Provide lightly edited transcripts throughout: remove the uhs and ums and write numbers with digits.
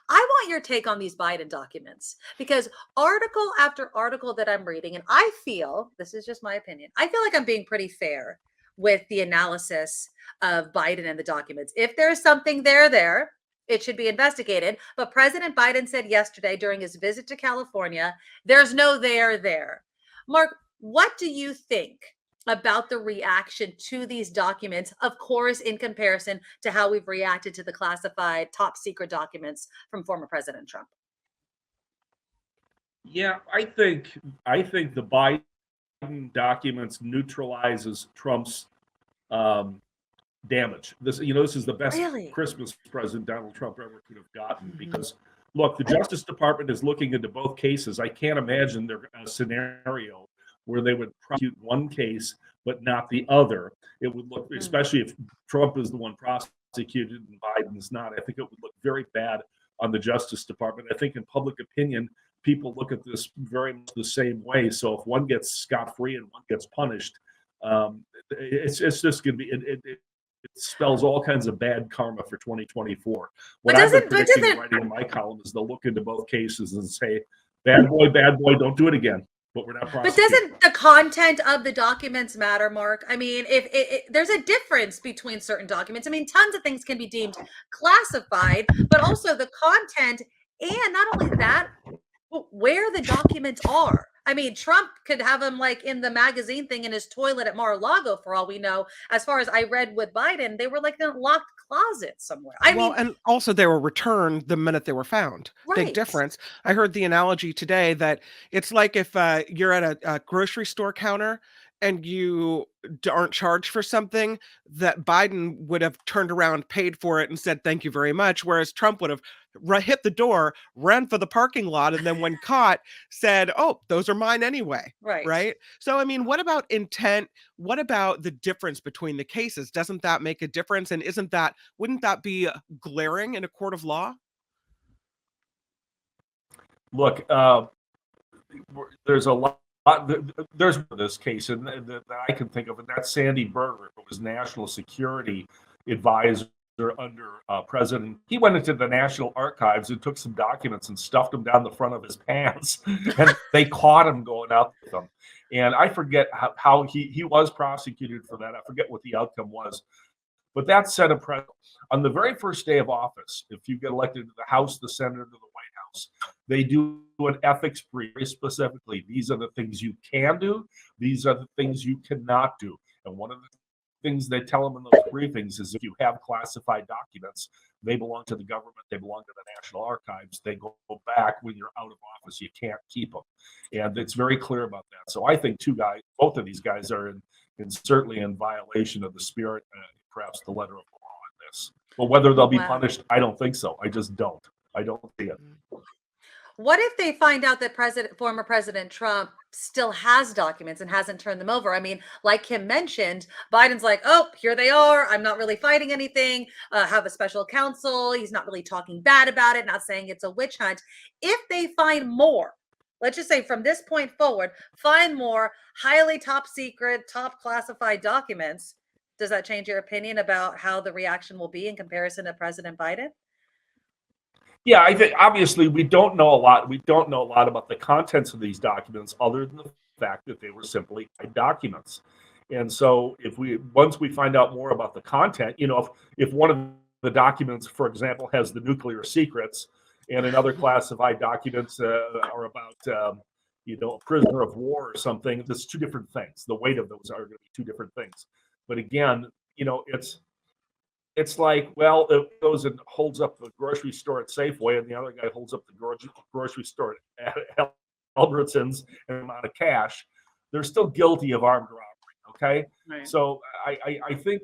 I want your take on these Biden documents, because article after article that I'm reading, and I feel, this is just my opinion, I feel like I'm being pretty fair with the analysis of Biden and the documents. If there's something there, it should be investigated. But President Biden said yesterday during his visit to California, there's no there. Mark, what do you think about the reaction to these documents, of course, in comparison to how we've reacted to the classified top secret documents from former President Trump? Yeah, I think the Biden documents neutralizes Trump's damage. This is the best Really? Christmas present Donald Trump ever could have gotten, Mhm. because look, the Justice Department is looking into both cases. I can't imagine there a scenario where they would prosecute one case but not the other. It would look, especially if Trump is the one prosecuted and Biden's not, I think it would look very bad on the Justice Department. I think in public opinion, people look at this very much the same way. So if one gets scot-free and one gets punished, it's just going to be it spells all kinds of bad karma for 2024. What I've been predicting writing in my column is they'll look into both cases and say, bad boy, don't do it again. But we're not prosecuting. But doesn't the content of the documents matter, Mark? I mean, if there's a difference between certain documents. I mean, tons of things can be deemed classified, but also the content, and not only that, where the documents are. I mean, Trump could have them like in the magazine thing in his toilet at Mar-a-Lago for all we know. As far as I read with Biden, they were like in a locked closet somewhere. And also they were returned the minute they were found. Right. Big difference. I heard the analogy today that it's like if you're at a grocery store counter and you aren't charged for something, that Biden would have turned around, paid for it, and said, thank you very much. Whereas Trump would have hit the door, ran for the parking lot, and then when caught, said, oh, those are mine anyway. Right? So, I mean, what about intent? What about the difference between the cases? Doesn't that make a difference? And wouldn't that be glaring in a court of law? Look, there's a lot. There's this case and that I can think of, and that's Sandy Berger, who was national security advisor under President. He went into the National Archives and took some documents and stuffed them down the front of his pants, and they caught him going out with them. And I forget how he was prosecuted for that. I forget what the outcome was. But that set a precedent. On the very first day of office, if you get elected to the House, the Senate, or the White House, they do an ethics brief very specifically. These are the things you can do. These are the things you cannot do. And one of the things they tell them in those briefings is if you have classified documents, they belong to the government. They belong to the National Archives. They go back when you're out of office. You can't keep them. And it's very clear about that. So I think both of these guys are certainly in violation of the spirit, perhaps the letter of the law in this. But whether they'll be punished, I don't think so. I just don't. I don't see it. What if they find out that former President Trump still has documents and hasn't turned them over? I mean, like Kim mentioned, Biden's like, oh, here they are. I'm not really fighting anything. Have a special counsel. He's not really talking bad about it, not saying it's a witch hunt. If they find more, let's just say from this point forward, find more highly top secret, top classified documents, does that change your opinion about how the reaction will be in comparison to President Biden? Yeah, I think obviously we don't know a lot. We don't know a lot about the contents of these documents other than the fact that they were simply documents. And so once we find out more about the content, if one of the documents, for example, has the nuclear secrets and another classified documents are about a prisoner of war or something, there's two different things. The weight of those are going to be two different things. But again, it's like, well, it goes and holds up the grocery store at Safeway, and the other guy holds up the grocery store at Albertsons and amount of cash. They're still guilty of armed robbery. Okay, right. So I think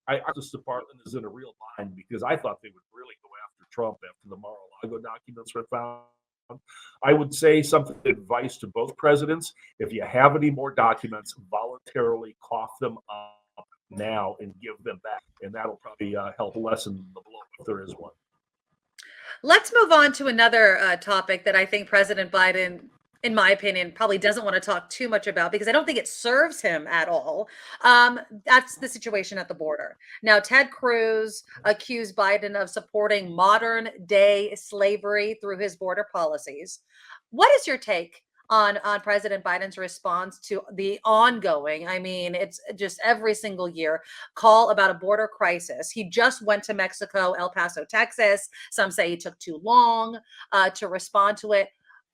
the Justice Department is in a real bind, because I thought they would really go after Trump after the Mar-a-Lago documents were found. I would say advice to both presidents: if you have any more documents, voluntarily cough them up now and give them back, and that'll probably help lessen the blow if there is one. Let's move on to another topic that I think President Biden in my opinion, probably doesn't want to talk too much about because I don't think it serves him at all. That's the situation at the border. Now, Ted Cruz accused Biden of supporting modern day slavery through his border policies. What is your take on President Biden's response to the ongoing, I mean, it's just every single year, call about a border crisis? He just went to Mexico, El Paso, Texas. Some say he took too long to respond to it.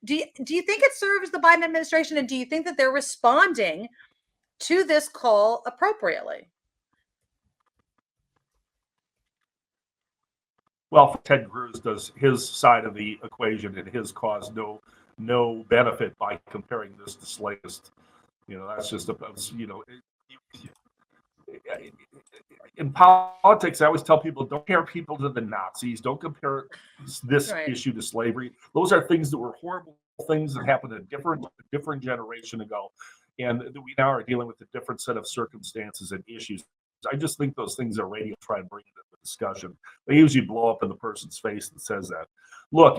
Do you think it serves the Biden administration, and do you think that they're responding to this call appropriately? Well, Ted Cruz does his side of the equation, and his cause no benefit by comparing this to slaves. That's just in politics, I always tell people, don't compare people to the Nazis. Don't compare this Right. issue to slavery. Those are things that were horrible things that happened a different generation ago, and that we now are dealing with a different set of circumstances and issues. I just think those things are radio try and bring into the discussion. They usually blow up in the person's face that says that. Look,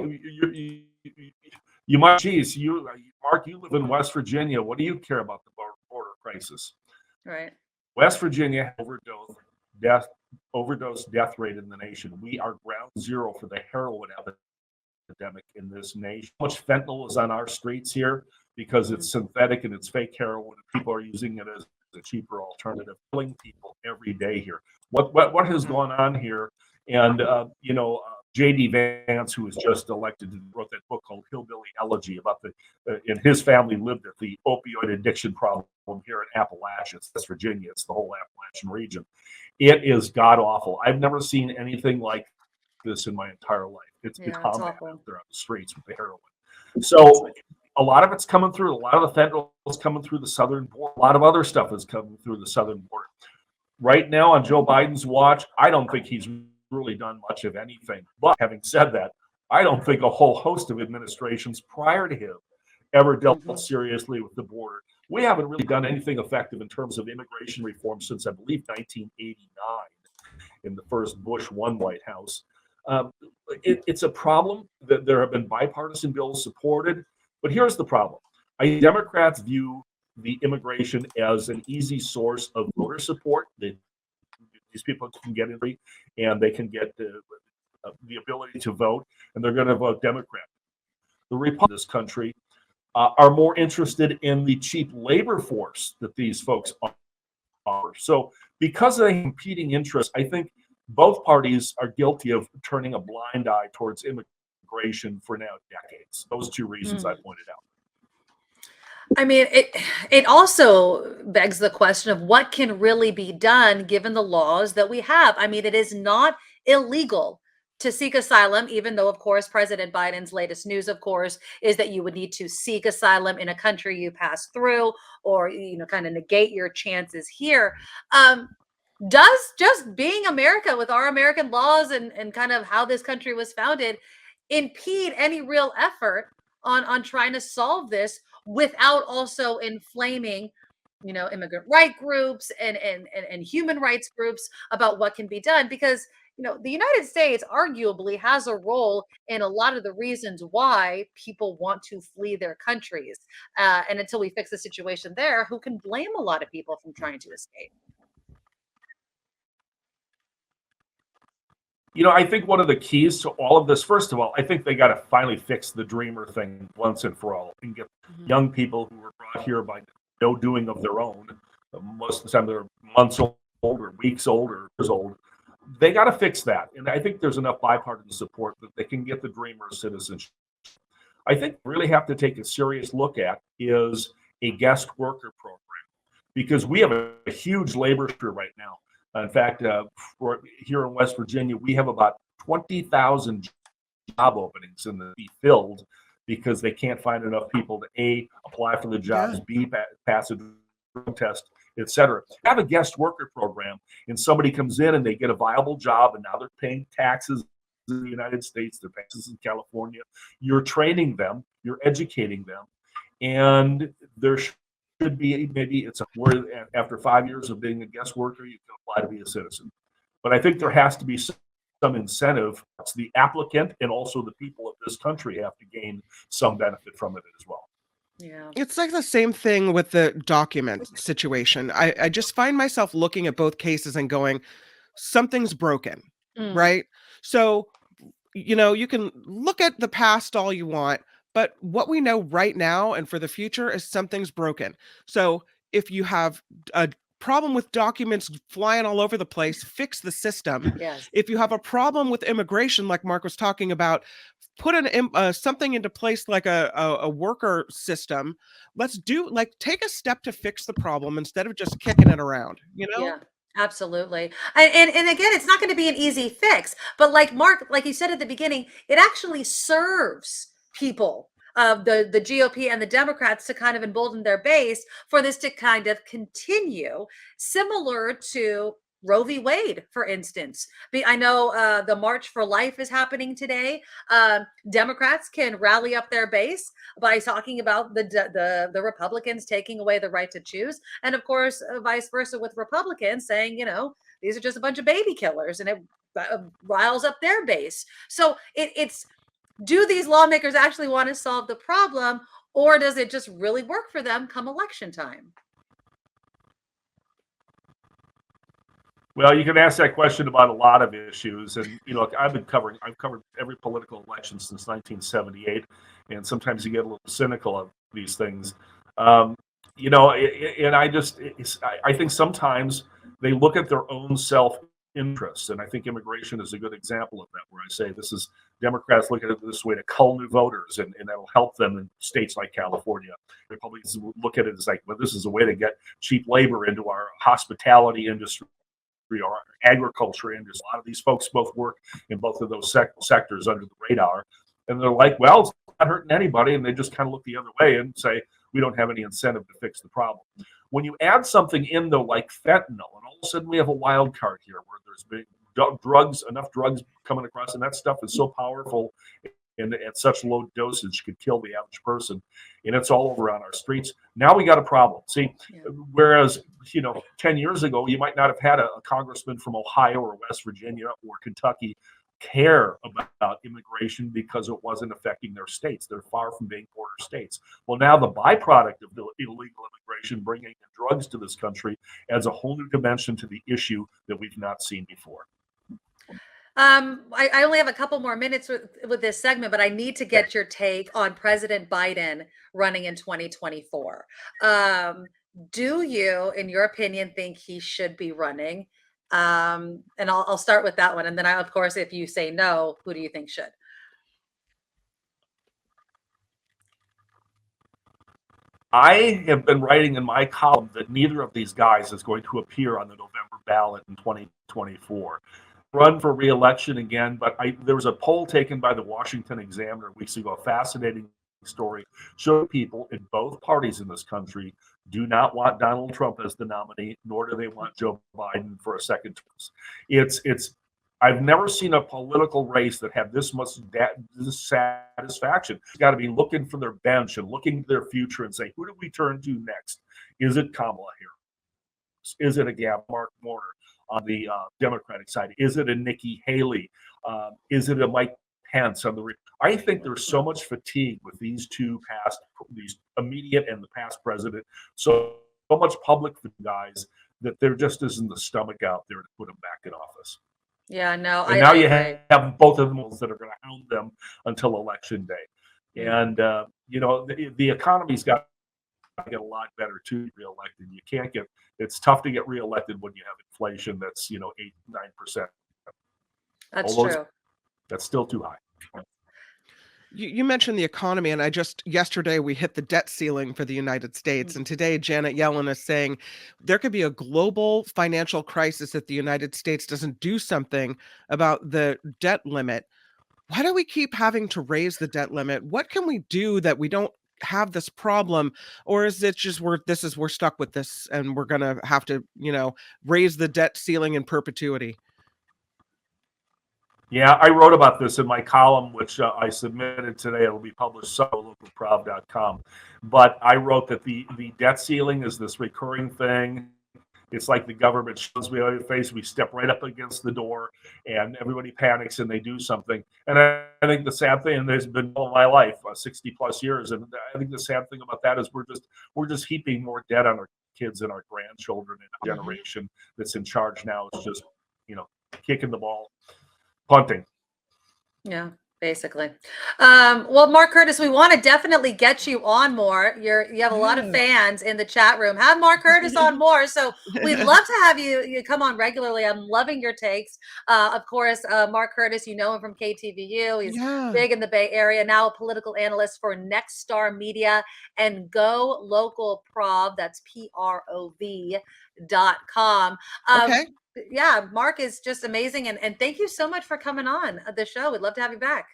you might, geez, Mark, you live in West Virginia. What do you care about the border crisis? Right. West Virginia overdose death rate in the nation. We are ground zero for the heroin epidemic in this nation. How much fentanyl is on our streets here because it's synthetic and it's fake heroin, and people are using it as a cheaper alternative, killing people every day here. What has gone on here? And J.D. Vance, who was just elected, wrote that book called Hillbilly Elegy about and his family lived at the opioid addiction problem here in Appalachia. It's West Virginia. It's the whole Appalachian region. It is god awful. I've never seen anything like this in my entire life. It's become out there on the streets with the heroin. So a lot of it's coming through. A lot of the fentanyl is coming through the southern border. A lot of other stuff is coming through the southern border. Right now on Joe Biden's watch, I don't think he's really done much of anything. But having said that, I don't think a whole host of administrations prior to him ever dealt seriously with the border. We haven't really done anything effective in terms of immigration reform since, I believe, 1989 in the first Bush 1 White House. It's a problem that there have been bipartisan bills supported, but here's the problem. Democrats view the immigration as an easy source of voter support. These people can get in and they can get the ability to vote, and they're going to vote Democrat. The Republicans in this country are more interested in the cheap labor force that these folks offer. So because of the competing interests, I think both parties are guilty of turning a blind eye towards immigration for now decades. Those two reasons I pointed out. I mean, it also begs the question of what can really be done given the laws that we have. I mean, it is not illegal to seek asylum, even though, of course, President Biden's latest news, of course, is that you would need to seek asylum in a country you pass through, or kind of negate your chances here. Does just being America with our American laws and kind of how this country was founded impede any real effort on trying to solve this without also inflaming, immigrant right groups and human rights groups about what can be done? Because, the United States arguably has a role in a lot of the reasons why people want to flee their countries. And until we fix the situation there, who can blame a lot of people from trying to escape? I think one of the keys to all of this, first of all, I think they got to finally fix the dreamer thing once and for all and get young people who were brought here by no doing of their own. Most of the time they're months old or weeks old or years old. They got to fix that. And I think there's enough bipartisan support that they can get the dreamer citizenship. I think we really have to take a serious look at is a guest worker program, because we have a huge labor shortage right now. In fact, here in West Virginia, we have about 20,000 job openings in the be filled because they can't find enough people to A, apply for the jobs, B, pass a drug test, etc. Have a guest worker program, and somebody comes in and they get a viable job, and now they're paying taxes in the United States, they're paying taxes in California. You're training them, you're educating them, and there should be maybe where after 5 years of being a guest worker, you can apply to be a citizen. But I think there has to be some incentive. The applicant and also the people of this country have to gain some benefit from it as well. Yeah. It's like the same thing with the document situation. I just find myself looking at both cases and going, something's broken, Mm, right? So, you can look at the past all you want, but what we know right now and for the future is something's broken. So, if you have a problem with documents flying all over the place, fix the system. yes. If you have a problem with immigration, like Mark was talking about, put something into place like a worker system. Let's do like take a step to fix the problem instead of just kicking it around, you know? Yeah, absolutely. And again, it's not going to be an easy fix, but like Mark, like you said at the beginning, it actually serves people, the GOP and the Democrats, to kind of embolden their base for this to kind of continue, similar to Roe v. Wade, for instance. I know the March for Life is happening today. Democrats can rally up their base by talking about the Republicans taking away the right to choose, and of course, vice versa with Republicans saying, these are just a bunch of baby killers, and it riles up their base. So it's do these lawmakers actually want to solve the problem, or does it just really work for them come election time? Well, you can ask that question about a lot of issues, and I've covered every political election since 1978, and sometimes you get a little cynical of these things. And I think sometimes they look at their own self-interest, and I think immigration is a good example of that, where I say this is Democrats look at it this way to cull new voters, and that'll help them in states like California. Republicans look at it as like, well, this is a way to get cheap labor into our hospitality industry or agriculture industry. A lot of these folks both work in both of those sectors under the radar. And they're like, well, it's not hurting anybody. And they just kind of look the other way and say, we don't have any incentive to fix the problem. When you add something in, though, like fentanyl, and all of a sudden we have a wild card here where there's big enough drugs coming across, and that stuff is so powerful and at such low dosage could kill the average person, and it's all over on our streets. Now we got a problem. See, whereas 10 years ago you might not have had a congressman from Ohio or West Virginia or Kentucky care about immigration because it wasn't affecting their states. They're far from being border states. Well, now the byproduct of the illegal immigration bringing in drugs to this country adds a whole new dimension to the issue that we've not seen before. I only have a couple more minutes with this segment, but I need to get your take on President Biden running in 2024. Do you, in your opinion, think he should be running? And I'll start with that one. And then of course, if you say no, who do you think should? I have been writing in my column that neither of these guys is going to appear on the November ballot in 2024. Run for re-election again, but there was a poll taken by the Washington Examiner weeks ago, a fascinating story, showed people in both parties in this country do not want Donald Trump as the nominee, nor do they want Joe Biden for a second term. I've never seen a political race that had this much dissatisfaction. You got to be looking for their bench and looking to their future and say, who do we turn to next? Is it Kamala Harris? Is it a Mark Warner on the Democratic side? Is it a Nikki Haley? Is it a Mike Pence on the? I think there's so much fatigue with these immediate and the past president, so much public guys that there just isn't the stomach out there to put them back in office. Yeah, no. And now you have both of them that are going to hound them until election day. And the economy's got to get a lot better to be reelected. You can't get. It's tough to get reelected when you have inflation that's 8-9%. That's true. That's still too high. You mentioned the economy, and yesterday we hit the debt ceiling for the United States. And today Janet Yellen is saying there could be a global financial crisis if the United States doesn't do something about the debt limit. Why do we keep having to raise the debt limit? What can we do that we don't have this problem? Or is it just we're stuck with this and we're going to have to, raise the debt ceiling in perpetuity? Yeah, I wrote about this in my column, which I submitted today. It'll be published on localproud.com. But I wrote that the debt ceiling is this recurring thing. it's like the government shows me on the face. We step right up against the door, and everybody panics and they do something. And I think the sad thing, and there's been all my life, 60 plus years, and I think the sad thing about that is we're just heaping more debt on our kids and our grandchildren, and the generation that's in charge now is just, kicking the ball, punting. Yeah, basically. Well, Mark Curtis, we want to definitely get you on more. You have a lot of fans in the chat room. Have Mark Curtis on more. So we'd love to have you come on regularly. I'm loving your takes. Of course, Mark Curtis, you know him from KTVU. He's big in the Bay Area, now a political analyst for Nexstar Media and Go Local Prov. That's PROV.com. Yeah, Mark is just amazing. And thank you so much for coming on the show. We'd love to have you back.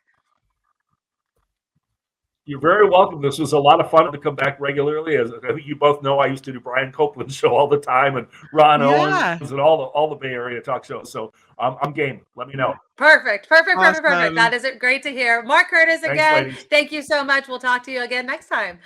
You're very welcome. This was a lot of fun to come back regularly. As I think you both know, I used to do Brian Copeland's show all the time, and Ron Owens and all the Bay Area talk shows. So I'm game. Let me know. Perfect. That is great to hear. Mark Curtis again. Thanks, ladies. Thank you so much. We'll talk to you again next time.